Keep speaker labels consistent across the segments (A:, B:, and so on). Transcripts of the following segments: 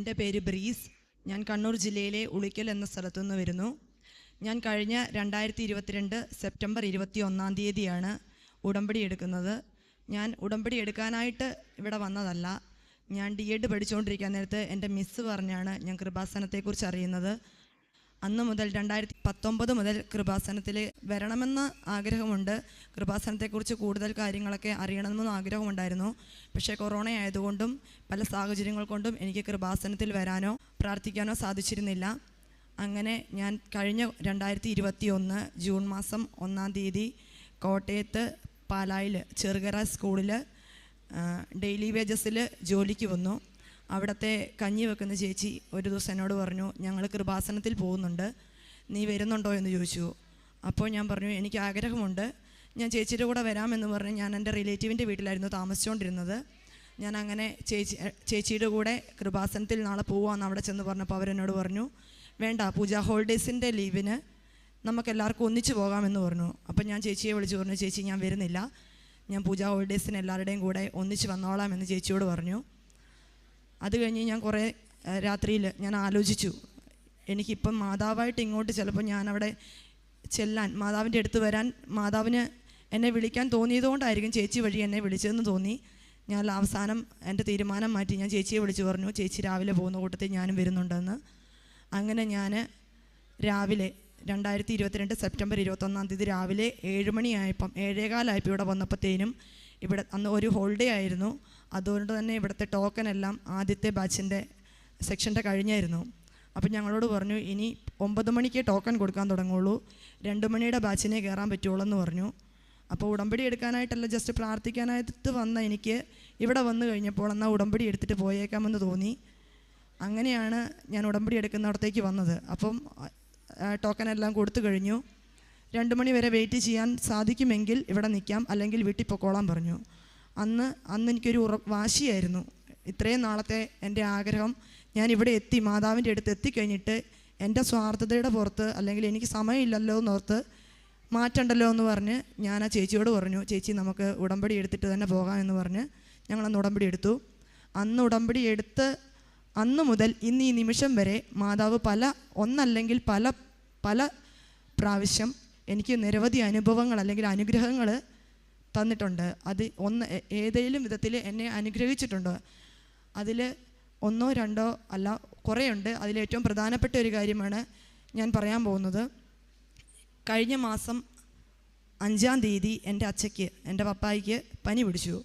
A: എൻ്റെ പേര് ബ്രീസ്. ഞാൻ കണ്ണൂർ ജില്ലയിലെ ഉളിക്കൽ എന്ന സ്ഥലത്തു നിന്ന് വരുന്നു. ഞാൻ കഴിഞ്ഞ 2022 സെപ്റ്റംബർ 21 ഉടമ്പടി എടുക്കുന്നത്. ഞാൻ ഉടമ്പടി എടുക്കാനായിട്ട് ഇവിടെ വന്നതല്ല. ഞാൻ D.Ed പഠിച്ചുകൊണ്ടിരിക്കാൻ നേരത്ത് എൻ്റെ മിസ്സ് പറഞ്ഞാണ് ഞാൻ കൃപാസനത്തെക്കുറിച്ച് അറിയുന്നത്. അന്ന് മുതൽ 2019 മുതൽ കൃപാസനത്തിൽ വരണമെന്ന് ആഗ്രഹമുണ്ട്. കൃപാസനത്തെക്കുറിച്ച് കൂടുതൽ കാര്യങ്ങളൊക്കെ അറിയണമെന്ന് ആഗ്രഹമുണ്ടായിരുന്നു. പക്ഷേ കൊറോണ ആയതുകൊണ്ടും പല സാഹചര്യങ്ങൾ കൊണ്ടും എനിക്ക് കൃപാസനത്തിൽ വരാനോ പ്രാർത്ഥിക്കാനോ സാധിച്ചിരുന്നില്ല. അങ്ങനെ ഞാൻ കഴിഞ്ഞ 2021 ജൂൺ മാസം 1 കോട്ടയത്ത് പാലായിൽ ചെറുകര സ്കൂളിൽ ഡെയിലി വേജസിൽ ജോലിക്ക് വന്നു. അവിടുത്തെ കഞ്ഞി വെക്കുന്ന ചേച്ചി ഒരു ദിവസം എന്നോട് പറഞ്ഞു, ഞങ്ങൾ കൃപാസനത്തിൽ പോകുന്നുണ്ട്, നീ വരുന്നുണ്ടോ എന്ന് ചോദിച്ചു. അപ്പോൾ ഞാൻ പറഞ്ഞു, എനിക്ക് ആഗ്രഹമുണ്ട്, ഞാൻ ചേച്ചിയുടെ കൂടെ വരാമെന്ന് പറഞ്ഞ് ഞാൻ എൻ്റെ റിലേറ്റീവിൻ്റെ വീട്ടിലായിരുന്നു താമസിച്ചുകൊണ്ടിരുന്നത്. ഞാൻ അങ്ങനെ ചേച്ചിയുടെ കൂടെ കൃപാസനത്തിൽ നാളെ പോവാമെന്ന് അവിടെ ചെന്ന് പറഞ്ഞപ്പോൾ അവരെന്നോട് പറഞ്ഞു, വേണ്ട, പൂജാ ഹോളിഡേയ്സിൻ്റെ ലീവിന് നമുക്കെല്ലാവർക്കും ഒന്നിച്ച് പോകാമെന്ന് പറഞ്ഞു. അപ്പം ഞാൻ ചേച്ചിയെ വിളിച്ച് പറഞ്ഞു, ചേച്ചി ഞാൻ വരുന്നില്ല, ഞാൻ പൂജാ ഹോളിഡേയ്സിന് എല്ലാവരുടെയും കൂടെ ഒന്നിച്ച് വന്നോളാം എന്ന് ചേച്ചിയോട് പറഞ്ഞു. അത് കഴിഞ്ഞ് ഞാൻ കുറേ രാത്രിയിൽ ഞാൻ ആലോചിച്ചു, എനിക്കിപ്പം മാതാവായിട്ട് ഇങ്ങോട്ട് ചിലപ്പോൾ ഞാനവിടെ ചെല്ലാൻ, മാതാവിൻ്റെ അടുത്ത് വരാൻ മാതാവിന് എന്നെ വിളിക്കാൻ തോന്നിയതുകൊണ്ടായിരിക്കും ചേച്ചി വഴി എന്നെ വിളിച്ചതെന്ന് തോന്നി. ഞാൻ അവസാനം എൻ്റെ തീരുമാനം മാറ്റി ഞാൻ ചേച്ചിയെ വിളിച്ച് പറഞ്ഞു, ചേച്ചി രാവിലെ പോകുന്ന കൂട്ടത്തിൽ ഞാനും വരുന്നുണ്ടെന്ന്. അങ്ങനെ ഞാൻ രാവിലെ 2022 സെപ്റ്റംബർ 21 രാവിലെ 7 മണിയായപ്പം 7:15 ഇവിടെ വന്നപ്പോഴത്തേനും ഇവിടെ അന്ന് ഒരു ഹോളിഡേ ആയിരുന്നു. അതുകൊണ്ട് തന്നെ ഇവിടുത്തെ ടോക്കൺ എല്ലാം ആദ്യത്തെ ബാച്ചിൻ്റെ സെക്ഷൻ്റെ കഴിഞ്ഞായിരുന്നു. അപ്പം ഞങ്ങളോട് പറഞ്ഞു, ഇനി 9 മണിക്ക് ടോക്കൺ കൊടുക്കാൻ തുടങ്ങുള്ളൂ, 2 മണിയുടെ ബാച്ചിനെ കയറാൻ പറ്റുള്ളൂ എന്ന് പറഞ്ഞു. അപ്പോൾ ഉടമ്പടി എടുക്കാനായിട്ടല്ല, ജസ്റ്റ് പ്രാർത്ഥിക്കാനായിട്ട് വന്ന എനിക്ക് ഇവിടെ വന്നു കഴിഞ്ഞപ്പോൾ എന്നാൽ ഉടമ്പടി എടുത്തിട്ട് പോയേക്കാമെന്ന് തോന്നി. അങ്ങനെയാണ് ഞാൻ ഉടമ്പടി എടുക്കുന്നിടത്തേക്ക് വന്നത്. അപ്പം ടോക്കൺ എല്ലാം കൊടുത്തു കഴിഞ്ഞു. 2 മണി വരെ വെയിറ്റ് ചെയ്യാൻ സാധിക്കുമെങ്കിൽ ഇവിടെ നിൽക്കാം, അല്ലെങ്കിൽ വീട്ടിൽ പൊക്കോളാൻ പറഞ്ഞു. അന്ന് എനിക്കൊരു വാശിയായിരുന്നു. ഇത്രയും നാളത്തെ എൻ്റെ ആഗ്രഹം ഞാൻ ഇവിടെ എത്തി, മാതാവിൻ്റെ അടുത്ത് എത്തിക്കഴിഞ്ഞിട്ട് എൻ്റെ സ്വാർത്ഥതയുടെ പുറത്ത്, അല്ലെങ്കിൽ എനിക്ക് സമയമില്ലല്ലോ എന്നോർത്ത് മാറ്റണ്ടല്ലോ എന്ന് പറഞ്ഞ് ഞാൻ ആ ചേച്ചിയോട് പറഞ്ഞു, ചേച്ചി നമുക്ക് ഉടമ്പടി എടുത്തിട്ട് തന്നെ പോകാം എന്ന് പറഞ്ഞ് ഞങ്ങളന്ന് ഉടമ്പടി എടുത്തു. അന്ന് ഉടമ്പടി എടുത്ത് അന്ന് മുതൽ ഇന്ന് ഈ നിമിഷം വരെ മാതാവ് ഒന്നല്ലെങ്കിൽ പല പ്രാവശ്യം എനിക്ക് നിരവധി അനുഭവങ്ങൾ അല്ലെങ്കിൽ അനുഗ്രഹങ്ങൾ തന്നിട്ടുണ്ട്. അത് ഏതെങ്കിലും വിധത്തിൽ എന്നെ അനുഗ്രഹിച്ചിട്ടുണ്ട്. അതിൽ 1 2 അല്ല, കുറേയുണ്ട്. അതിലേറ്റവും പ്രധാനപ്പെട്ട ഒരു കാര്യമാണ് ഞാൻ പറയാൻ പോകുന്നത്. കഴിഞ്ഞ മാസം 5 എൻ്റെ പപ്പായ്ക്ക് പനി പിടിച്ചു.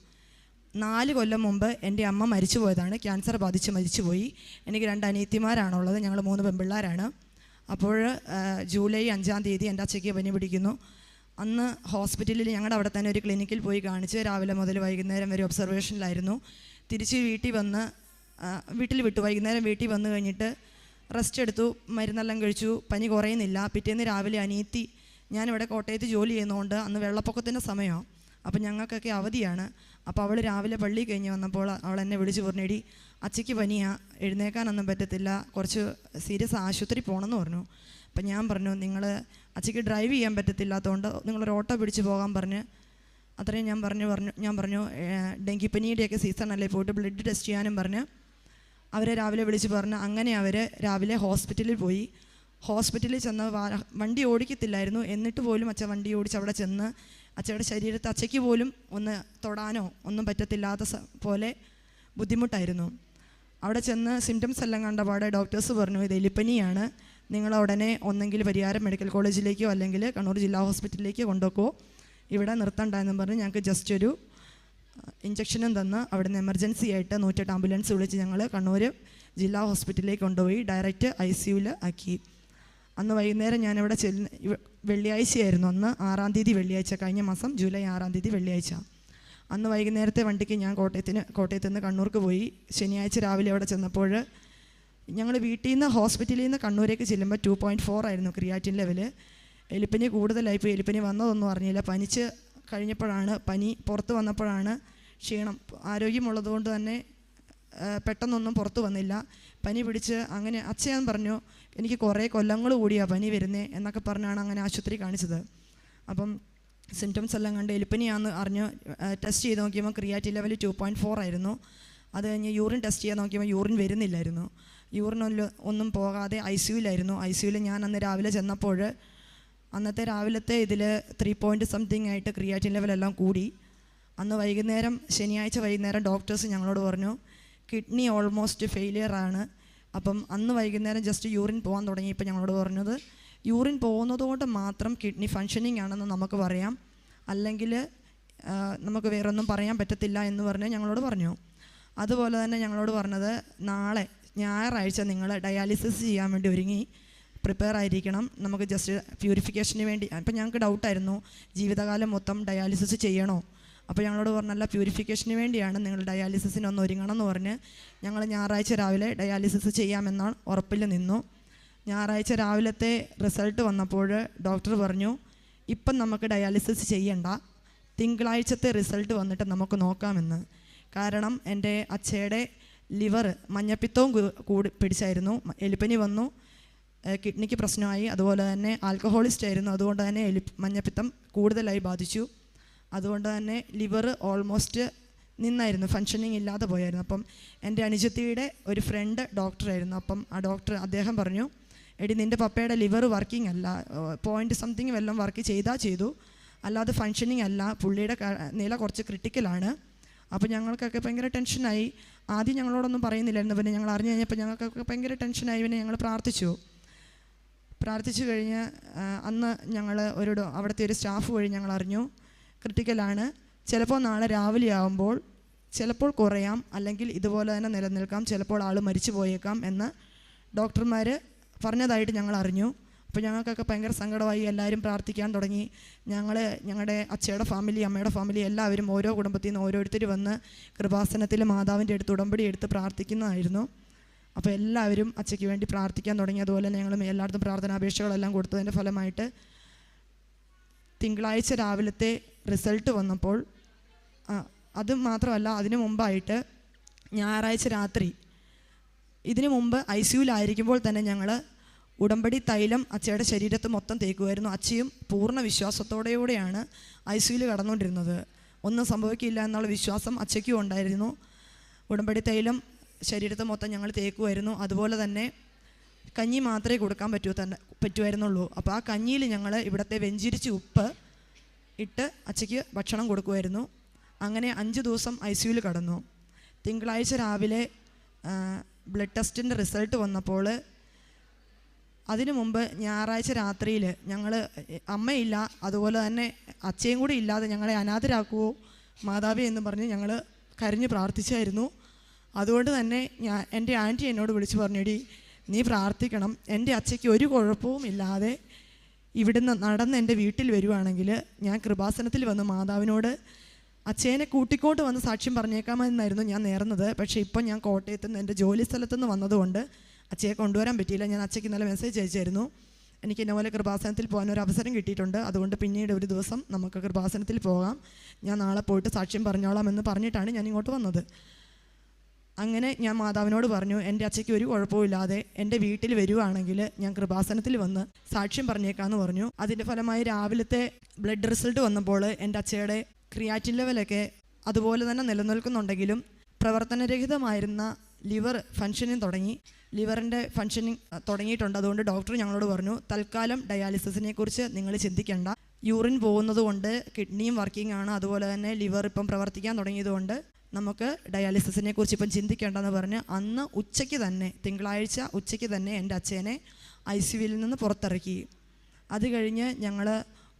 A: 4 കൊല്ലം മുമ്പ് എൻ്റെ അമ്മ മരിച്ചു പോയതാണ്, ക്യാൻസർ ബാധിച്ച് മരിച്ചുപോയി. എനിക്ക് 2 അനിയത്തിമാരാണുള്ളത്, ഞങ്ങൾ 3 പെൺപിള്ളേരാണ്. അപ്പോൾ ജൂലൈ 5 എൻ്റെ അച്ഛയ്ക്ക് പനി പിടിക്കുന്നു. അന്ന് ഹോസ്പിറ്റലിൽ ഞങ്ങളുടെ അവിടെ തന്നെ ഒരു ക്ലിനിക്കിൽ പോയി കാണിച്ച് രാവിലെ മുതൽ വൈകുന്നേരം വരെ ഒബ്സർവേഷനിലായിരുന്നു. തിരിച്ച് വീട്ടിൽ വിട്ടു. വൈകുന്നേരം വീട്ടിൽ വന്നു കഴിഞ്ഞിട്ട് റെസ്റ്റ് എടുത്തു, മരുന്നെല്ലാം കഴിച്ചു, പനി കുറയുന്നില്ല. പിറ്റേന്ന് രാവിലെ അനിയത്തി, ഞാനിവിടെ കോട്ടയത്ത് ജോലി ചെയ്യുന്നതുകൊണ്ട് അന്ന് വെള്ളപ്പൊക്കത്തിൻ്റെ സമയമാണ്, അപ്പം ഞങ്ങൾക്കൊക്കെ അവധിയാണ്. അപ്പോൾ അവൾ രാവിലെ പള്ളി കഴിഞ്ഞ് വന്നപ്പോൾ അവൾ എന്നെ വിളിച്ച് പറഞ്ഞെടി, അച്ഛയ്ക്ക് പനിയാണ്, എഴുന്നേക്കാനൊന്നും പറ്റത്തില്ല, കുറച്ച് സീരിയസ് ആശുപത്രി പോകണമെന്ന് പറഞ്ഞു. അപ്പം ഞാൻ പറഞ്ഞു, അച്ഛയ്ക്ക് ഡ്രൈവ് ചെയ്യാൻ പറ്റത്തില്ലാത്തതുകൊണ്ട് നിങ്ങളൊരു ഓട്ടോ പിടിച്ച് പോകാൻ പറഞ്ഞ് അത്രയും ഞാൻ പറഞ്ഞു ഡെങ്കിപ്പനിയുടെയൊക്കെ സീസണല്ലേ, പോയിട്ട് ബ്ലഡ് ടെസ്റ്റ് ചെയ്യാനും പറഞ്ഞ് അവരെ രാവിലെ വിളിച്ച് പറഞ്ഞ് അങ്ങനെ അവർ രാവിലെ ഹോസ്പിറ്റലിൽ പോയി. ഹോസ്പിറ്റലിൽ ചെന്ന് വണ്ടി ഓടിക്കത്തില്ലായിരുന്നു, എന്നിട്ട് പോലും അച്ഛൻ വണ്ടി ഓടിച്ച് അവിടെ ചെന്ന് അച്ഛയുടെ ശരീരത്ത് അച്ഛയ്ക്ക് പോലും ഒന്ന് തൊടാനോ ഒന്നും പറ്റത്തില്ലാത്ത പോലെ ബുദ്ധിമുട്ടായിരുന്നു. അവിടെ ചെന്ന് സിംറ്റംസ് എല്ലാം കണ്ടപാടെ ഡോക്ടേഴ്സ് പറഞ്ഞു, ഇത് എലിപ്പനിയാണ്, നിങ്ങൾ ഉടനെ ഒന്നെങ്കിൽ പരിയാരം മെഡിക്കൽ കോളേജിലേക്കോ അല്ലെങ്കിൽ കണ്ണൂർ ജില്ലാ ഹോസ്പിറ്റലിലേക്ക് കൊണ്ടുപോക്കോ, ഇവിടെ നിർത്തണ്ട എന്നും പറഞ്ഞ് ഞങ്ങൾക്ക് ജസ്റ്റ് ഒരു ഇഞ്ചക്ഷനും തന്ന് അവിടുന്ന് എമർജൻസി ആയിട്ട് 108 ആംബുലൻസ് വിളിച്ച് ഞങ്ങൾ കണ്ണൂർ ജില്ലാ ഹോസ്പിറ്റലിലേക്ക് കൊണ്ടുപോയി ഡയറക്റ്റ് ICUവിൽ ആക്കി. അന്ന് വൈകുന്നേരം ഞാനിവിടെ വെള്ളിയാഴ്ചയായിരുന്നു, അന്ന് 6 വെള്ളിയാഴ്ച, കഴിഞ്ഞ മാസം ജൂലൈ 6 വെള്ളിയാഴ്ച. അന്ന് വൈകുന്നേരത്തെ വണ്ടിക്ക് ഞാൻ കോട്ടയത്ത് നിന്ന് കണ്ണൂർക്ക് പോയി. ശനിയാഴ്ച രാവിലെ അവിടെ ചെന്നപ്പോൾ ഞങ്ങൾ വീട്ടിൽ നിന്ന് ഹോസ്പിറ്റലിൽ നിന്ന് കണ്ണൂരേക്ക് ചെല്ലുമ്പോൾ 2.4 ആയിരുന്നു ക്രിയാറ്റിൻ ലെവൽ. എലിപ്പനി കൂടുതലായിപ്പോയി. എലിപ്പനി വന്നതൊന്നും അറിഞ്ഞില്ല. പനിച്ച് കഴിഞ്ഞപ്പോഴാണ്, പനി പുറത്ത് വന്നപ്പോഴാണ് ക്ഷീണം. ആരോഗ്യമുള്ളതുകൊണ്ട് തന്നെ പെട്ടെന്നൊന്നും പുറത്ത് വന്നില്ല. പനി പിടിച്ച് അങ്ങനെ അച്ഛൻ പറഞ്ഞു, എനിക്ക് കുറേ കൊല്ലങ്ങൾ കൂടിയാണ് പനി വരുന്നത് എന്നൊക്കെ പറഞ്ഞാണ് അങ്ങനെ ആശുപത്രി കാണിച്ചത്. അപ്പം സിംറ്റംസ് എല്ലാം കണ്ട് എലിപ്പനിയാണെന്ന് അറിഞ്ഞ് ടെസ്റ്റ് ചെയ്ത് നോക്കിയപ്പോൾ ക്രിയാറ്റിൻ ലെവൽ 2.4 ആയിരുന്നു. അത് കഴിഞ്ഞ് യൂറിൻ ടെസ്റ്റ് ചെയ്യാൻ നോക്കിയപ്പോൾ യൂറിൻ വരുന്നില്ലായിരുന്നു. യൂറിൻ ഒന്നും പോകാതെ ICUലായിരുന്നു. ICUയിൽ ഞാൻ അന്ന് രാവിലെ ചെന്നപ്പോൾ അന്നത്തെ രാവിലത്തെ ഇതിൽ 3 പോയിൻറ്റ് സംതിങ് ആയിട്ട് ക്രിയാറ്റിൻ ലെവലെല്ലാം കൂടി. അന്ന് വൈകുന്നേരം, ശനിയാഴ്ച വൈകുന്നേരം ഡോക്ടേഴ്സ് ഞങ്ങളോട് പറഞ്ഞു കിഡ്നി ഓൾമോസ്റ്റ് ഫെയിലിയറാണ്. അപ്പം അന്ന് വൈകുന്നേരം ജസ്റ്റ് യൂറിൻ പോകാൻ തുടങ്ങിയപ്പോൾ ഞങ്ങളോട് പറഞ്ഞത് യൂറിൻ പോകുന്നതുകൊണ്ട് മാത്രം കിഡ്നി ഫങ്ഷനിങ് ആണെന്ന് നമുക്ക് പറയാം, അല്ലെങ്കിൽ നമുക്ക് വേറൊന്നും പറയാൻ പറ്റത്തില്ല എന്ന് പറഞ്ഞ് ഞങ്ങളോട് പറഞ്ഞു. അതുപോലെ തന്നെ ഞങ്ങളോട് പറഞ്ഞത് നാളെ ഞായറാഴ്ച നിങ്ങൾ ഡയാലിസിസ് ചെയ്യാൻ വേണ്ടി ഒരുങ്ങി പ്രിപ്പയർ ആയിരിക്കണം, നമുക്ക് ജസ്റ്റ് പ്യൂരിഫിക്കേഷന് വേണ്ടി. അപ്പം ഞങ്ങൾക്ക് ഡൗട്ടായിരുന്നു ജീവിതകാലം മൊത്തം ഡയാലിസിസ് ചെയ്യണോ. അപ്പോൾ ഞങ്ങളോട് പറഞ്ഞല്ല, പ്യൂരിഫിക്കേഷന് വേണ്ടിയാണ്, നിങ്ങൾ ഡയാലിസിസിന് ഒന്ന് ഒരുങ്ങണം എന്ന് പറഞ്ഞ് ഞങ്ങൾ ഞായറാഴ്ച രാവിലെ ഡയാലിസിസ് ചെയ്യാമെന്നാണ് ഉറപ്പിൽ നിന്നു. ഞായറാഴ്ച രാവിലത്തെ റിസൾട്ട് വന്നപ്പോൾ ഡോക്ടർ പറഞ്ഞു ഇപ്പം നമുക്ക് ഡയാലിസിസ് ചെയ്യണ്ട, തിങ്കളാഴ്ചത്തെ റിസൾട്ട് വന്നിട്ട് നമുക്ക് നോക്കാമെന്ന്. കാരണം എൻ്റെ അച്ഛയുടെ ലിവർ മഞ്ഞപ്പിത്തവും കൂടി പിടിച്ചായിരുന്നു, എലിപ്പനി വന്നു, കിഡ്നിക്ക് പ്രശ്നമായി, അതുപോലെ തന്നെ ആൽക്കഹോളിസ്റ്റ് ആയിരുന്നു, അതുകൊണ്ട് തന്നെ മഞ്ഞപ്പിത്തം കൂടുതലായി ബാധിച്ചു. അതുകൊണ്ട് തന്നെ ലിവർ ഓൾമോസ്റ്റ് നിന്നായിരുന്നു, ഫങ്ഷനിങ് ഇല്ലാതെ പോയായിരുന്നു. അപ്പം എൻ്റെ അനുജത്തിയുടെ ഒരു ഫ്രണ്ട് ഡോക്ടറായിരുന്നു. അപ്പം ആ ഡോക്ടർ അദ്ദേഹം പറഞ്ഞു എടി നിൻ്റെ പപ്പയുടെ ലിവർ വർക്കിംഗ് അല്ല, പോയിൻറ്റ് സംതിങ് വല്ലതും വർക്ക് ചെയ്തു, അല്ലാതെ ഫങ്ഷനിങ് അല്ല, പുള്ളിയുടെ നില കുറച്ച് ക്രിട്ടിക്കലാണ്. അപ്പോൾ ഞങ്ങൾക്കൊക്കെ ഭയങ്കര ടെൻഷനായി. ആദ്യം ഞങ്ങളോടൊന്നും പറയുന്നില്ലായിരുന്നു, പിന്നെ ഞങ്ങൾ അറിഞ്ഞു കഴിഞ്ഞപ്പോൾ ഞങ്ങൾക്കൊക്കെ ഭയങ്കര ടെൻഷനായി. പിന്നെ ഞങ്ങൾ പ്രാർത്ഥിച്ചു കഴിഞ്ഞ് അന്ന് ഞങ്ങൾ അവിടുത്തെ ഒരു സ്റ്റാഫ് വഴി ഞങ്ങൾ അറിഞ്ഞു ക്രിട്ടിക്കലാണ്, ചിലപ്പോൾ നാളെ രാവിലെ ആകുമ്പോൾ ചിലപ്പോൾ കുറയാം, അല്ലെങ്കിൽ ഇതുപോലെ തന്നെ നിലനിൽക്കാം, ചിലപ്പോൾ ആൾ മരിച്ചു പോയേക്കാം എന്ന് ഡോക്ടർമാർ പറഞ്ഞതായിട്ട് ഞങ്ങൾ അറിഞ്ഞു. അപ്പോൾ ഞങ്ങൾക്കൊക്കെ ഭയങ്കര സങ്കടമായി, എല്ലാവരും പ്രാർത്ഥിക്കാൻ തുടങ്ങി. ഞങ്ങളുടെ അച്ഛയുടെ ഫാമിലി, അമ്മയുടെ ഫാമിലി എല്ലാവരും ഓരോ കുടുംബത്തിൽ നിന്ന് ഓരോരുത്തർ വന്ന് കൃപാസനത്തിൽ മാതാവിൻ്റെ അടുത്ത് ഉടമ്പടി എടുത്ത് പ്രാർത്ഥിക്കുന്നതായിരുന്നു. അപ്പോൾ എല്ലാവരും അച്ഛയ്ക്ക് വേണ്ടി പ്രാർത്ഥിക്കാൻ തുടങ്ങി. അതുപോലെ തന്നെ ഞങ്ങൾ എല്ലായിടത്തും പ്രാർത്ഥനാപേക്ഷകളെല്ലാം കൊടുത്തതിൻ്റെ ഫലമായിട്ട് തിങ്കളാഴ്ച രാവിലത്തെ റിസൾട്ട് വന്നപ്പോൾ, അത് മാത്രമല്ല അതിനു മുമ്പായിട്ട് ഞായറാഴ്ച രാത്രി, ഇതിനു മുമ്പ് ICUലായിരിക്കുമ്പോൾ തന്നെ ഞങ്ങൾ ഉടമ്പടി തൈലം അച്ഛയുടെ ശരീരത്ത് മൊത്തം തേക്കുമായിരുന്നു. അച്ഛയും പൂർണ്ണ വിശ്വാസത്തോടെയാണ് ICUയിൽ കടന്നുകൊണ്ടിരുന്നത്, ഒന്നും സംഭവിക്കില്ല എന്നുള്ള വിശ്വാസം അച്ഛയ്ക്കും ഉണ്ടായിരുന്നു. ഉടമ്പടി തൈലം ശരീരത്ത് മൊത്തം ഞങ്ങൾ തേക്കുമായിരുന്നു. അതുപോലെ തന്നെ കഞ്ഞി മാത്രമേ കൊടുക്കാൻ പറ്റുമായിരുന്നുള്ളൂ. അപ്പോൾ ആ കഞ്ഞിയിൽ ഞങ്ങൾ ഇവിടുത്തെ വെഞ്ചിരിച്ച് ഉപ്പ് ഇട്ട് അച്ഛയ്ക്ക് ഭക്ഷണം കൊടുക്കുമായിരുന്നു. അങ്ങനെ 5 ദിവസം ICUയിൽ കടന്നു. തിങ്കളാഴ്ച രാവിലെ ബ്ലഡ് ടെസ്റ്റിൻ്റെ റിസൾട്ട് വന്നപ്പോൾ, അതിനു മുമ്പ് ഞായറാഴ്ച രാത്രിയിൽ ഞങ്ങൾ അമ്മയില്ല, അതുപോലെ തന്നെ അച്ഛയും കൂടി ഇല്ലാതെ ഞങ്ങളെ അനാഥരാക്കുമോ മാതാവേ എന്ന് പറഞ്ഞ് ഞങ്ങൾ കരഞ്ഞ് പ്രാർത്ഥിച്ചായിരുന്നു. അതുകൊണ്ട് തന്നെ എൻ്റെ ആൻറ്റി എന്നോട് വിളിച്ച് പറഞ്ഞെടി നീ പ്രാർത്ഥിക്കണം, എൻ്റെ അച്ഛയ്ക്ക് ഒരു കുഴപ്പവും ഇല്ലാതെ ഇവിടുന്ന് നടന്ന് എൻ്റെ വീട്ടിൽ വരുവാണെങ്കിൽ ഞാൻ കൃപാസനത്തിൽ വന്ന് മാതാവിനോട് അച്ഛനെ കൂട്ടിക്കോട്ട് വന്ന് സാക്ഷ്യം പറഞ്ഞേക്കാമെന്നായിരുന്നു ഞാൻ നേർന്നത്. പക്ഷേ ഇപ്പം ഞാൻ കോട്ടയത്ത് നിന്ന് എൻ്റെ ജോലി സ്ഥലത്തു നിന്ന് വന്നതുകൊണ്ട് അച്ഛയെ കൊണ്ടുവരാൻ പറ്റിയില്ല. ഞാൻ അച്ഛയ്ക്ക് ഇന്നലെ മെസ്സേജ് അയച്ചായിരുന്നു, എനിക്ക് ഇന്നപോലെ കൃപാസനത്തിൽ പോകാൻ ഒരു അവസരം കിട്ടിയിട്ടുണ്ട്, അതുകൊണ്ട് പിന്നീട് ഒരു ദിവസം നമുക്ക് കൃപാസനത്തിൽ പോകാം, ഞാൻ നാളെ പോയിട്ട് സാക്ഷ്യം പറഞ്ഞോളാം എന്ന് പറഞ്ഞിട്ടാണ് ഞാൻ ഇങ്ങോട്ട് വന്നത്. അങ്ങനെ ഞാൻ മാതാവിനോട് പറഞ്ഞു എൻ്റെ അച്ഛയ്ക്ക് ഒരു കുഴപ്പമില്ലാതെ എൻ്റെ വീട്ടിൽ വരുവാണെങ്കിൽ ഞാൻ കൃപാസനത്തിൽ വന്ന് സാക്ഷ്യം പറഞ്ഞേക്കാമെന്ന് പറഞ്ഞു. അതിൻ്റെ ഫലമായി രാവിലത്തെ ബ്ലഡ് റിസൾട്ട് വന്നപ്പോൾ എൻ്റെ അച്ഛയുടെ ക്രിയാറ്റിൻ ലെവലൊക്കെ അതുപോലെ തന്നെ നിലനിൽക്കുന്നുണ്ടെങ്കിലും പ്രവർത്തനരഹിതമായിരുന്ന ലിവർ ഫങ്ഷനിങ് തുടങ്ങി. ലിവറിൻ്റെ ഫങ്ഷനിങ് തുടങ്ങിയിട്ടുണ്ട്. അതുകൊണ്ട് ഡോക്ടർ ഞങ്ങളോട് പറഞ്ഞു തൽക്കാലം ഡയാലിസിസിനെ കുറിച്ച് നിങ്ങൾ ചിന്തിക്കേണ്ട, യൂറിൻ പോകുന്നത് കൊണ്ട് കിഡ്നിയും വർക്കിംഗ് ആണ്, അതുപോലെ തന്നെ ലിവർ ഇപ്പം പ്രവർത്തിക്കാൻ തുടങ്ങിയതുകൊണ്ട് നമുക്ക് ഡയാലിസിസിനെ കുറിച്ച് ഇപ്പം ചിന്തിക്കേണ്ടെന്ന് പറഞ്ഞ് അന്ന് ഉച്ചയ്ക്ക് തന്നെ, തിങ്കളാഴ്ച ഉച്ചയ്ക്ക് തന്നെ എൻ്റെ അച്ഛനെ ICUവിൽ നിന്ന് പുറത്തിറക്കി. അത് കഴിഞ്ഞ് ഞങ്ങൾ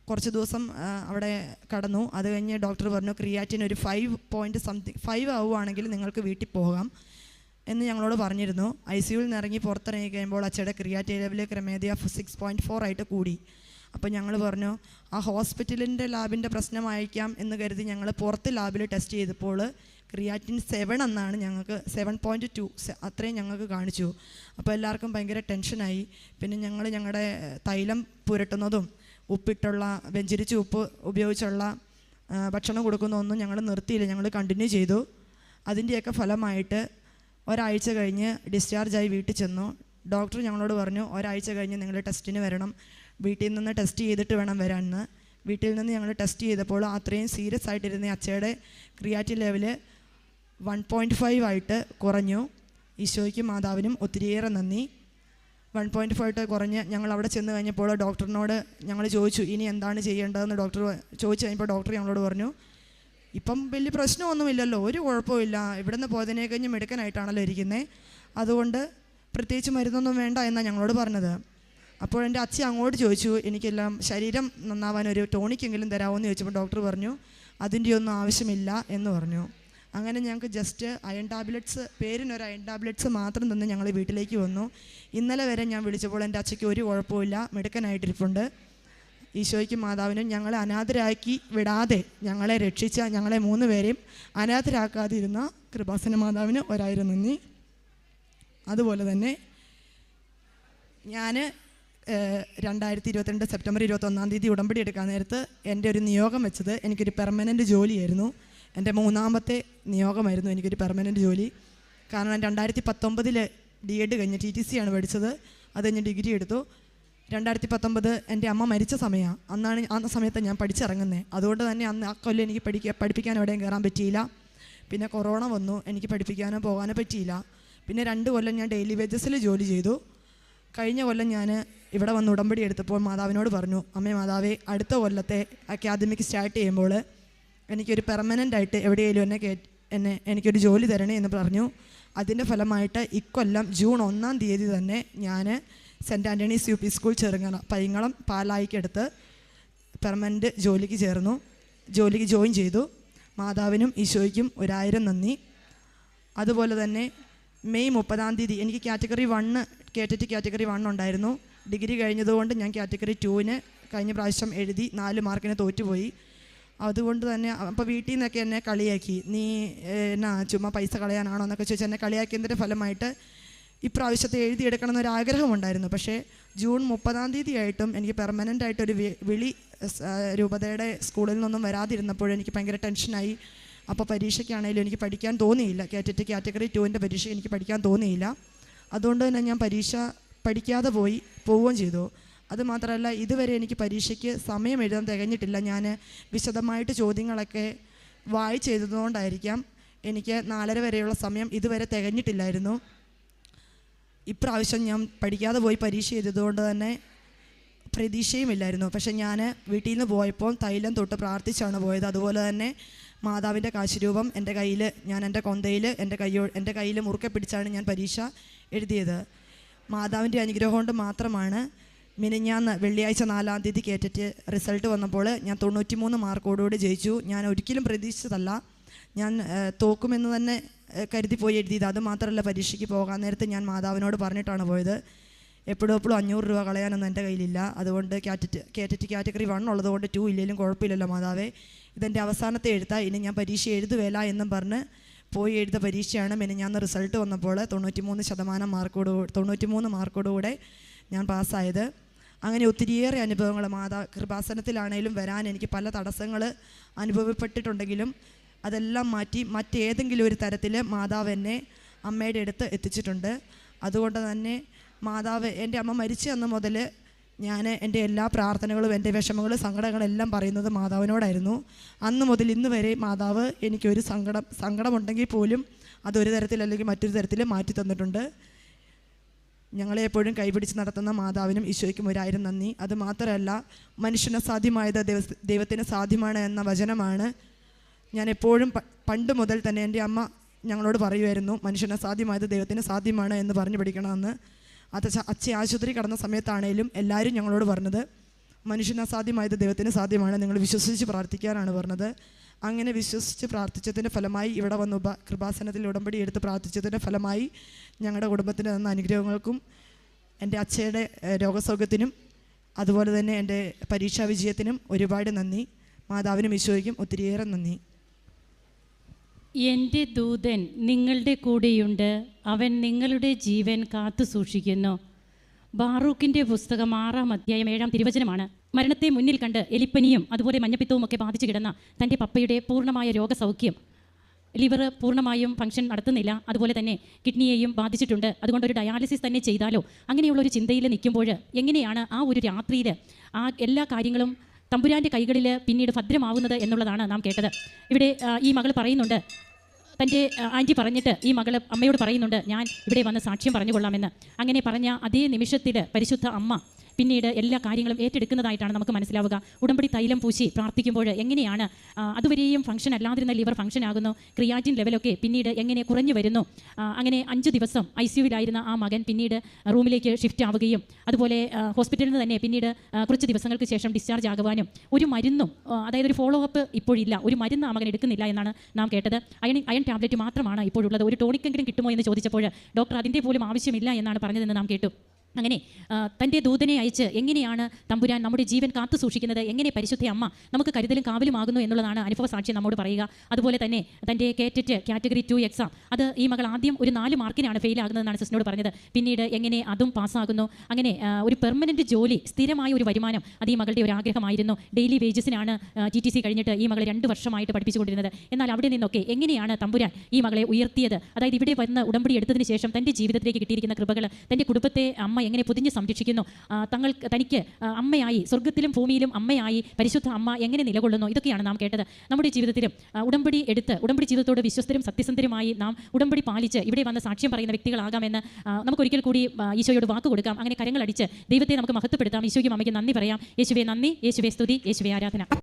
A: കുറച്ച് ദിവസം അവിടെ കടന്നു. അത് കഴിഞ്ഞ് ഡോക്ടർ പറഞ്ഞു ക്രിയാറ്റിൻ ഒരു 5 ആവുകയാണെങ്കിൽ നിങ്ങൾക്ക് വീട്ടിൽ പോകാം എന്ന് ഞങ്ങളോട് പറഞ്ഞിരുന്നു. ICUവിൽ നിന്ന് ഇറങ്ങി പുറത്തിറങ്ങി കഴിയുമ്പോൾ അച്ഛയുടെ ക്രിയാറ്റിൻ ലെവൽ ക്രമേധയാ 6.4 ആയിട്ട് കൂടി. അപ്പോൾ ഞങ്ങൾ പറഞ്ഞു ആ ഹോസ്പിറ്റലിൻ്റെ ലാബിൻ്റെ പ്രശ്നമായിരിക്കാം എന്ന് കരുതി ഞങ്ങൾ പുറത്ത് ലാബിൽ ടെസ്റ്റ് ചെയ്തപ്പോൾ ക്രിയാറ്റിൻ 7 എന്നാണ്, ഞങ്ങൾക്ക് 7.2 അത്രയും ഞങ്ങൾക്ക് കാണിച്ചു. അപ്പോൾ എല്ലാവർക്കും ഭയങ്കര ടെൻഷനായി. പിന്നെ ഞങ്ങളുടെ തൈലം പുരട്ടുന്നതും ഉപ്പിട്ടുള്ള വെഞ്ചരിച്ച് ഉപ്പ് ഉപയോഗിച്ചുള്ള ഭക്ഷണം കൊടുക്കുന്നതൊന്നും ഞങ്ങൾ നിർത്തിയില്ല, ഞങ്ങൾ കണ്ടിന്യൂ ചെയ്തു. അതിൻ്റെയൊക്കെ ഫലമായിട്ട് ഒരാഴ്ച കഴിഞ്ഞ് ഡിസ്ചാർജായി വീട്ടിൽ ചെന്നു. ഡോക്ടർ ഞങ്ങളോട് പറഞ്ഞു ഒരാഴ്ച കഴിഞ്ഞ് നിങ്ങൾ ടെസ്റ്റിന് വരണം, വീട്ടിൽ നിന്ന് ടെസ്റ്റ് ചെയ്തിട്ട് വേണം വരാമെന്ന്. വീട്ടിൽ നിന്ന് ഞങ്ങൾ ടെസ്റ്റ് ചെയ്തപ്പോൾ അത്രയും സീരിയസ് ആയിട്ടിരുന്ന അച്ഛയുടെ ക്രിയാറ്റിൻ ലെവൽ 1.5 ആയിട്ട് കുറഞ്ഞു. ഈശോയ്ക്കും മാതാവിനും ഒത്തിരിയേറെ നന്ദി. 1.5 ആയിട്ട് കുറഞ്ഞ് ഞങ്ങൾ അവിടെ ചെന്ന് കഴിഞ്ഞപ്പോൾ ഡോക്ടറിനോട് ഞങ്ങൾ ചോദിച്ചു ഇനി എന്താണ് ചെയ്യേണ്ടതെന്ന്. ഡോക്ടർ ചോദിച്ചു കഴിഞ്ഞപ്പോൾ ഡോക്ടർ ഞങ്ങളോട് പറഞ്ഞു, ഇപ്പം വലിയ പ്രശ്നമൊന്നുമില്ലല്ലോ, ഒരു കുഴപ്പമില്ല, ഇവിടെ നിന്ന് പോയതിനെ കഴിഞ്ഞ് മിടുക്കനായിട്ടാണല്ലോ ഇരിക്കുന്നത്, അതുകൊണ്ട് പ്രത്യേകിച്ച് മരുന്നൊന്നും വേണ്ട എന്നാണ് ഞങ്ങളോട് പറഞ്ഞത്. അപ്പോൾ എൻ്റെ അച്ഛൻ അങ്ങോട്ട് ചോദിച്ചു, എനിക്കെല്ലാം ശരീരം നന്നാവാൻ ഒരു ടോണിക്കെങ്കിലും തരാമോയെന്ന് ചോദിച്ചപ്പോൾ ഡോക്ടർ പറഞ്ഞു അതിൻ്റെ ഒന്നും ആവശ്യമില്ല എന്ന് പറഞ്ഞു. അങ്ങനെ ഞങ്ങൾക്ക് ജസ്റ്റ് അയൺ ടാബ്ലറ്റ്സ്, പേരിനൊരു അയൺ ടാബ്ലറ്റ്സ് മാത്രം തന്ന് ഞങ്ങൾ വീട്ടിലേക്ക് വന്നു. ഇന്നലെ വരെ ഞാൻ വിളിച്ചപ്പോൾ എൻ്റെ അച്ഛയ്ക്ക് ഒരു കുഴപ്പമില്ല, മിടുക്കനായിട്ടിരിപ്പുണ്ട്. ഈശോയ്ക്കും മാതാവിനും ഞങ്ങളെ അനാഥരാക്കി വിടാതെ ഞങ്ങളെ രക്ഷിച്ച ഞങ്ങളെ 3 പേരെയും അനാഥരാക്കാതിരുന്ന കൃപാസന മാതാവിന് 1000 നന്ദി. അതുപോലെ തന്നെ ഞാൻ 2022 സെപ്റ്റംബർ 21 ഉടമ്പടി എടുക്കാൻ നേരത്ത് എൻ്റെ ഒരു നിയോഗം വെച്ചത് എനിക്കൊരു പെർമനൻറ്റ് ജോലിയായിരുന്നു. എൻ്റെ 3ാമത്തെ നിയോഗമായിരുന്നു എനിക്കൊരു പെർമനൻറ്റ് ജോലി. കാരണം 2019 DED കഴിഞ്ഞ് TTC ആണ് പഠിച്ചത്. അത് കഴിഞ്ഞ് ഡിഗ്രി എടുത്തു. 2019 എൻ്റെ അമ്മ മരിച്ച സമയമാണ്. ആ സമയത്ത് ഞാൻ പഠിച്ചിറങ്ങുന്നത്. അതുകൊണ്ട് തന്നെ അന്ന് ആ കൊല്ലം എനിക്ക് പഠിപ്പിക്കാൻ എവിടെയും കയറാൻ പറ്റിയില്ല. പിന്നെ കൊറോണ വന്നു, എനിക്ക് പഠിപ്പിക്കാനോ പോകാനോ പറ്റിയില്ല. പിന്നെ 2 കൊല്ലം ഞാൻ ഡെയിലി വേജസിൽ ജോലി ചെയ്തു. കഴിഞ്ഞ കൊല്ലം ഞാൻ ഇവിടെ വന്ന് ഉടമ്പടി എടുത്തപ്പോൾ മാതാവിനോട് പറഞ്ഞു, അമ്മേ മാതാവേ, അടുത്ത കൊല്ലത്തെ അക്കാദമിക് സ്റ്റാർട്ട് ചെയ്യുമ്പോൾ എനിക്കൊരു പെർമനൻ്റായിട്ട് എവിടെയെങ്കിലും എനിക്കൊരു ജോലി തരണേ എന്ന് പറഞ്ഞു. അതിൻ്റെ ഫലമായിട്ട് ഇക്കൊല്ലം ജൂൺ 1 തീയതി തന്നെ ഞാൻ Saint Antony's UP school Paingalam പാലായിക്കടുത്ത് പെർമനൻറ്റ് ജോലിക്ക് ചേർന്നു. ജോലിക്ക് ജോയിൻ ചെയ്തു. മാതാവിനും ഈശോയ്ക്കും 1000 നന്ദി. അതുപോലെ തന്നെ മെയ് 30 തീയതി എനിക്ക് കാറ്റഗറി 1 കേറ്ററ്റ് കാറ്റഗറി 1 ഉണ്ടായിരുന്നു. ഡിഗ്രി കഴിഞ്ഞതുകൊണ്ട് ഞാൻ കാറ്റഗറി 2 കഴിഞ്ഞ പ്രാവശ്യം എഴുതി 4 മാർക്കിന് തോറ്റുപോയി. അതുകൊണ്ട് തന്നെ അപ്പോൾ വീട്ടിൽ നിന്നൊക്കെ എന്നെ കളിയാക്കി, നീ എന്നാ ചുമ്മാ പൈസ കളയാനാണോ എന്നൊക്കെ ചോദിച്ചാൽ എന്നെ കളിയാക്കിയതിൻ്റെ ഫലമായിട്ട് ഇപ്രാവശ്യത്തെ എഴുതിയെടുക്കണം എന്നൊരാഗ്രഹമുണ്ടായിരുന്നു. പക്ഷേ ജൂൺ 30 തീയതി ആയിട്ടും എനിക്ക് പെർമനൻ്റായിട്ടൊരു വിളി രൂപതയുടെ സ്കൂളിൽ നിന്നൊന്നും വരാതിരുന്നപ്പോൾ എനിക്ക് ഭയങ്കര ടെൻഷനായി. അപ്പോൾ പരീക്ഷയ്ക്കാണെങ്കിലും എനിക്ക് പഠിക്കാൻ തോന്നിയില്ല. കേറ്ററ്റ് കാറ്റഗറി 2 പരീക്ഷ എനിക്ക് പഠിക്കാൻ തോന്നിയില്ല. അതുകൊണ്ട് തന്നെ ഞാൻ പരീക്ഷ പഠിക്കാതെ പോവുകയും ചെയ്തു. അതുമാത്രമല്ല, ഇതുവരെ എനിക്ക് പരീക്ഷയ്ക്ക് സമയം എഴുതാൻ തികഞ്ഞിട്ടില്ല. ഞാൻ വിശദമായിട്ട് ചോദ്യങ്ങളൊക്കെ വായിച്ചെഴുതുന്നതുകൊണ്ടായിരിക്കാം എനിക്ക് 4:30 വരെയുള്ള സമയം ഇതുവരെ തികഞ്ഞിട്ടില്ലായിരുന്നു. ഇപ്രാവശ്യം ഞാൻ പഠിക്കാതെ പോയി പരീക്ഷ ചെയ്തതുകൊണ്ട് തന്നെ പ്രതീക്ഷയുമില്ലായിരുന്നു. പക്ഷെ ഞാൻ വീട്ടിൽ നിന്ന് പോയപ്പോൾ തൈലം തൊട്ട് പ്രാർത്ഥിച്ചാണ് പോയത്. അതുപോലെ തന്നെ മാതാവിൻ്റെ കാശുരൂപം എൻ്റെ കയ്യിൽ, ഞാൻ എൻ്റെ കൊന്തയിൽ എൻ്റെ കയ്യിൽ മുറുക്കെ പിടിച്ചാണ് ഞാൻ പരീക്ഷ എഴുതിയത്. മാതാവിൻ്റെ അനുഗ്രഹം കൊണ്ട് മാത്രമാണ് മിനിഞ്ഞാന്ന് വെള്ളിയാഴ്ച 4 തീയതി കേറ്ററ്റ് റിസൾട്ട് വന്നപ്പോൾ ഞാൻ 93 മാർക്കോടുകൂടി ജയിച്ചു. ഞാൻ ഒരിക്കലും പ്രതീക്ഷിച്ചതല്ല, ഞാൻ തോക്കുമെന്ന് തന്നെ കരുതി പോയി എഴുതിയത്. അതുമാത്രമല്ല, പരീക്ഷയ്ക്ക് പോകാൻ നേരത്ത് ഞാൻ മാതാവിനോട് പറഞ്ഞിട്ടാണ് പോയത്, എപ്പോഴും 500 രൂപ കളയാനൊന്നും എൻ്റെ കയ്യിലില്ല. അതുകൊണ്ട് കേറ്ററ്റ് കാറ്റഗറി 1 ഉള്ളതുകൊണ്ട് 2 ഇല്ലെങ്കിലും കുഴപ്പമില്ലല്ലോ മാതാവേ, ഇതെൻ്റെ അവസാനത്തെ എഴുത്താണ്, ഇനി ഞാൻ പരീക്ഷ എഴുതുവേല എന്നും പറഞ്ഞ് പോയി എഴുത പരീക്ഷയാണ്. മിനിഞ്ഞാന്ന് റിസൾട്ട് വന്നപ്പോൾ 93 മാർക്കോടുകൂടെ ഞാൻ പാസ്സായത്. അങ്ങനെ ഒത്തിരിയേറെ അനുഭവങ്ങൾ കൃപാസനത്തിലാണേലും വരാൻ എനിക്ക് പല തടസ്സങ്ങൾ അനുഭവപ്പെട്ടിട്ടുണ്ടെങ്കിലും അതെല്ലാം മാറ്റി മറ്റേതെങ്കിലും ഒരു തരത്തിൽ മാതാവ് എന്നെ അമ്മയുടെ അടുത്ത് എത്തിച്ചിട്ടുണ്ട്. അതുകൊണ്ട് തന്നെ മാതാവ്, എൻ്റെ അമ്മ മരിച്ച അന്ന് മുതൽ ഞാൻ എൻ്റെ എല്ലാ പ്രാർത്ഥനകളും, എൻ്റെ വിഷമങ്ങളും സങ്കടങ്ങളെല്ലാം പറയുന്നത് മാതാവിനോടായിരുന്നു. അന്ന് മുതൽ ഇന്ന് വരെ മാതാവ് എനിക്കൊരു സങ്കടമുണ്ടെങ്കിൽ പോലും അതൊരു തരത്തിൽ അല്ലെങ്കിൽ മറ്റൊരു തരത്തിൽ മാറ്റി തന്നിട്ടുണ്ട്. ഞങ്ങളെ എപ്പോഴും കൈപിടിച്ച് നടത്തുന്ന മാതാവിനും ഈശോയ്ക്കും 1000 നന്ദി. അതുമാത്രമല്ല, മനുഷ്യന് സാധ്യമായത് ദൈവത്തിന് സാധ്യമാണ് എന്ന വചനമാണ് ഞാൻ എപ്പോഴും പണ്ട് മുതൽ തന്നെ എൻ്റെ അമ്മ ഞങ്ങളോട് പറയുമായിരുന്നു, മനുഷ്യന് സാധ്യമായത് ദൈവത്തിന് സാധ്യമാണ് എന്ന് പറഞ്ഞു പഠിക്കണമെന്ന്. അച്ഛൻ ആശുപത്രി കടന്ന സമയത്താണേലും എല്ലാവരും ഞങ്ങളോട് പറഞ്ഞത്, മനുഷ്യന് അസാധ്യമായത് ദൈവത്തിന് സാധ്യമാണ്, നിങ്ങൾ വിശ്വസിച്ച് പ്രാർത്ഥിക്കാനാണ് പറഞ്ഞത്. അങ്ങനെ വിശ്വസിച്ച് പ്രാർത്ഥിച്ചതിൻ്റെ ഫലമായി ഇവിടെ വന്ന് കൃപാസനത്തിൽ ഉടമ്പടി എടുത്ത് പ്രാർത്ഥിച്ചതിൻ്റെ ഫലമായി ഞങ്ങളുടെ കുടുംബത്തിന് തന്ന അനുഗ്രഹങ്ങൾക്കും എൻ്റെ അച്ഛയുടെ രോഗസൗഖ്യത്തിനും അതുപോലെ തന്നെ എൻ്റെ പരീക്ഷാ വിജയത്തിനും ഒരുപാട് നന്ദി. മാതാവിനും ഈശോയ്ക്കും ഒത്തിരിയേറെ നന്ദി.
B: എൻ്റെ ദൂതൻ നിങ്ങളുടെ കൂടെയുണ്ട്, അവൻ നിങ്ങളുടെ ജീവൻ കാത്തു സൂക്ഷിക്കുന്നു. ബാറൂക്കിൻ്റെ പുസ്തകം 6-ാം അധ്യായം 7-ാം തിരുവചനമാണ്. മരണത്തെ മുന്നിൽ കണ്ട് എലിപ്പനിയും അതുപോലെ മഞ്ഞപ്പിത്തവും ഒക്കെ ബാധിച്ചു കിടന്ന തൻ്റെ പപ്പയുടെ പൂർണ്ണമായ രോഗസൗഖ്യം, ലിവർ പൂർണ്ണമായും ഫംഗ്ഷൻ നടത്തുന്നില്ല, അതുപോലെ തന്നെ കിഡ്നിയെയും ബാധിച്ചിട്ടുണ്ട്, അതുകൊണ്ട് ഒരു ഡയാലിസിസ് തന്നെ ചെയ്താലോ, അങ്ങനെയുള്ള ഒരു ചിന്തയിൽ നിൽക്കുമ്പോൾ എങ്ങനെയാണ് ആ ഒരു രാത്രിയിൽ ആ എല്ലാ കാര്യങ്ങളും തമ്പുരാൻ്റെ കൈകളിൽ പിന്നീട് ഭദ്രമാവുന്നത് എന്നുള്ളതാണ് നാം കേട്ടത്. ഇവിടെ ഈ മകൾ പറയുന്നുണ്ട്, തൻ്റെ ആൻറ്റി പറഞ്ഞിട്ട് ഈ മകൾ അമ്മയോട് പറയുന്നുണ്ട്, ഞാൻ ഇവിടെ വന്ന് സാക്ഷ്യം പറഞ്ഞു കൊള്ളാമെന്ന്. അങ്ങനെ പറഞ്ഞ അതേ നിമിഷത്തിൽ പരിശുദ്ധ അമ്മ പിന്നീട് എല്ലാ കാര്യങ്ങളും ഏറ്റെടുക്കുന്നതായിട്ടാണ് നമുക്ക് മനസ്സിലാവുക. ഉടമ്പടി തൈലം പൂശി പ്രാർത്ഥിക്കുമ്പോൾ എങ്ങനെയാണ് അതുവരെയും ഫംഗ്ഷൻ അല്ലാതിരുന്ന ലിവർ ഫംഗ്ഷൻ ആകുന്നു, ക്രിയാറ്റിൻ ലെവലൊക്കെ പിന്നീട് എങ്ങനെ കുറഞ്ഞു വരുന്നു. അങ്ങനെ 5 ദിവസം ICUവിലായിരുന്ന ആ മകൻ പിന്നീട് റൂമിലേക്ക് ഷിഫ്റ്റ് ആവുകയും അതുപോലെ ഹോസ്പിറ്റലിൽ നിന്ന് തന്നെ പിന്നീട് കുറച്ച് ദിവസങ്ങൾക്ക് ശേഷം ഡിസ്ചാർജ് ആകുവാനും ഒരു മരുന്നും, അതായത് ഒരു ഫോളോ അപ്പ് ഇപ്പോഴില്ല, ഒരു മരുന്ന് ആ മകൻ എടുക്കുന്നില്ല എന്നാണ് നാം കേട്ടത്. അയൺ ടാബ്ലറ്റ് മാത്രമാണ് ഇപ്പോഴുള്ളത്. ഒരു ടോണിക്കെങ്കിലും കിട്ടുമോ എന്ന് ചോദിച്ചപ്പോൾ ഡോക്ടർ അതിൻ്റെ പോലും ആവശ്യമില്ല എന്നാണ് പറഞ്ഞതെന്ന് നാം കേട്ടു. അങ്ങനെ തൻ്റെ ദൂതനെ അയച്ച് എങ്ങനെയാണ് തമ്പുരാൻ നമ്മുടെ ജീവൻ കാത്തു സൂക്ഷിക്കുന്നത്, എങ്ങനെ പരിശുദ്ധ അമ്മ നമുക്ക് കരുതലും കാവലുമാകുന്നു എന്നുള്ളതാണ് അനുഭവ സാക്ഷി നമ്മോട് പറയുക. അതുപോലെ തന്നെ തൻ്റെ കേറ്ററ്റ് കാറ്റഗറി 2 എക്സാം, അത് ഈ മകൾ ആദ്യം ഒരു 4 മാർക്കിനാണ് ഫെയിൽ ആകുന്നതെന്നാണ് സിസ്റ്ററിനോട് പറഞ്ഞത്. പിന്നീട് എങ്ങനെ അതും പാസ്സാകുന്നു. അങ്ങനെ ഒരു പെർമനൻറ്റ് ജോലി, സ്ഥിരമായ ഒരു വരുമാനം, അത് ഈ മകളുടെ ഒരു ആഗ്രഹമായിരുന്നു. ഡെയിലി വേജസിനാണ് TTC കഴിഞ്ഞിട്ട് ഈ മകളെ 2 വർഷമായിട്ട് പഠിപ്പിച്ചുകൊണ്ടിരുന്നത്. എന്നാൽ അവിടെ നിന്നൊക്കെ എങ്ങനെയാണ് തമ്പുരാൻ ഈ മകളെ ഉയർത്തിയത്, അതായത് ഇവിടെ വന്ന് ഉടമ്പടി എടുത്തതിന് ശേഷം തൻ്റെ ജീവിതത്തിലേക്ക് കിട്ടിയിരിക്കുന്ന കൃപകൾ, തൻ്റെ കുടുംബത്തെ അമ്മ എങ്ങനെ പൊതിഞ്ഞ് സംരക്ഷിക്കുന്നു, തനിക്ക് അമ്മയായി സ്വർഗ്ഗത്തിലും ഭൂമിയിലും അമ്മയായി പരിശുദ്ധ അമ്മ എങ്ങനെ നിലകൊള്ളുന്നു, ഇതൊക്കെയാണ് നാം കേട്ടത്. നമ്മുടെ ജീവിതത്തിലും ഉടമ്പടി എടുത്ത് ഉടമ്പടി ജീവിതത്തോട് വിശ്വസ്തരും സത്യസന്ധരുമായി നാം ഉടമ്പടി പാലിച്ച് ഇവിടെ വന്ന് സാക്ഷ്യം പറയുന്ന വ്യക്തികളാകാമെന്ന് നമുക്കൊരിക്കൽ കൂടി ഈശോയോട് വാക്ക് കൊടുക്കാം. അങ്ങനെ കരങ്ങളടിച്ച് ദൈവത്തെ നമുക്ക് മഹത്വപ്പെടുത്താം. ഈശോയ്ക്കും അമ്മയ്ക്ക് നന്ദി പറയാം. യേശുവേ നന്ദി, യേശുവേ സ്തുതി, യേശുവേ ആരാധന.